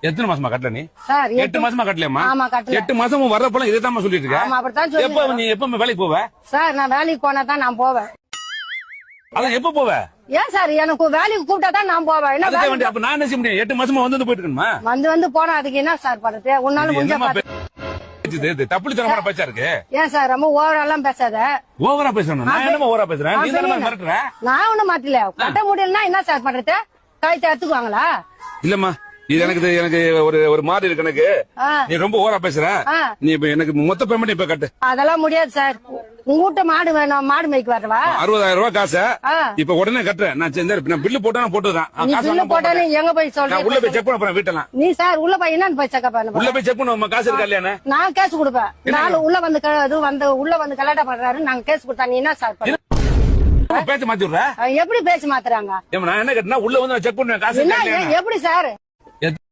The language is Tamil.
எத்தனை மாசமா கட்டல நீ? சார் 8 மாசமா கட்டலையம்மா? ஆமா கட்டல. 8 மாசமும் வர்றப்பலாம் இதேதான் சொல்லிட்டு இருக்க. ஆமா அப்படித்தான் சொல்லி. எப்ப நீ எப்ப வேலைக்கு போவ? சார் நான் வேலைக்கு போனா தான் நான் போவேன். அதான் எப்ப போவ? ஏன் சார் எனக்கு வேலைக்கு கூப்பிட்டா தான் நான் போவேன். என்ன அதுக்கு வேண்டிய அப்ப நான் என்ன செய்ய முடியும்? 8 மாசமா வந்து போயிட்டு இருக்கணுமா? வந்து போனா அதுக்கு என்ன சார் பண்றது? உன்னால முடிஞ்ச தப்புத்தனமான பேச்சா இருக்கு. ஏன் சார் ரொம்ப ஓவரெல்லாம் பேசாத. ஓவரா பேசுறேன் நான்? என்னமா ஓவரா பேசுறேன்? நீ தானே மிரட்டுற. நான் ஒண்ணும் மாட்டல. கட்ட முடியலன்னா என்ன சார் பண்றது? கழுத்தை எடுத்துக்குவாங்களா? இல்லம்மா இது எனக்கு ஒரு மாதிரி இருக்கு எனக்கு. நீ ரொம்ப ஓவரா பேசுற. நீ இப்ப எனக்கு மொத்த பேமெண்ட் இப்ப கட்டு. அதெல்லாம் முடியாது சார். உங்க வீட்டு மாடு வேணும், மாடு மேய்க்கு வரவா? 60,000 ரூபாய் காசு இப்ப உடனே கட்டுறேன். நான் பில்லு போட்டா போட்டுதான். பில்லு போட்டாலே எங்க போய் சொல்றேன்? உள்ள போய் செக் பண்ண போறேன் வீட்டெல்லாம். நீ சார் உள்ள போய் என்னன்னு போய் செக் பண்ண? உள்ள போய் செக் பண்ணுவோம் காசு இருக்கா இல்லையா? நான் கேஸ் கொடுப்பேன். நாலு உள்ள வந்து கலாட்டா பண்றாரு. நாங்க கேஸ் கொடுத்தா நீ என்ன சார் பண்ண? பேச்சு மாத்தி விடுற? எப்படி பேச்சு மாத்துறாங்க? நான் என்ன கேட்டா உள்ள வந்து செக் பண்ணுவேன் காசு எப்படி சார்?